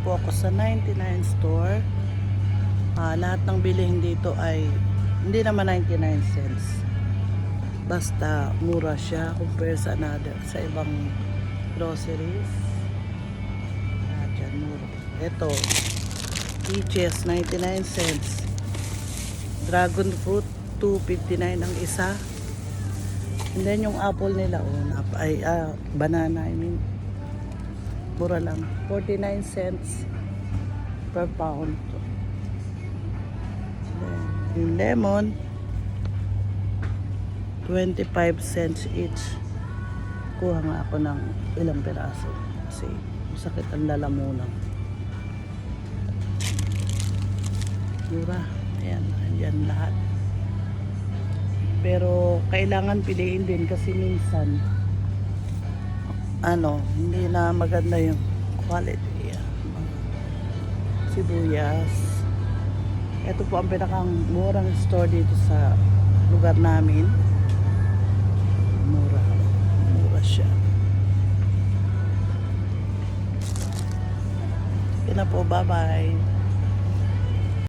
po ako sa 99 store. Lahat ng bilihin dito ay hindi naman 99 cents. Basta mura siya compare sa ibang groceries. Dyan mura. Ito, peaches 99 cents. Dragon fruit 2.59 ang isa. And then yung apple nila, banana, mura lang. 49 cents per pound. Then, yung lemon, 25 cents each. Kuha nga ako ng ilang piraso kasi masakit ang lalamunan. Mura. Ayan, andyan lahat. Pero kailangan piliin din kasi minsan hindi na maganda yung quality. Sibuyas. Ito po ang pinakang murang store dito sa lugar namin. Mura siya. Yun na po, bye bye.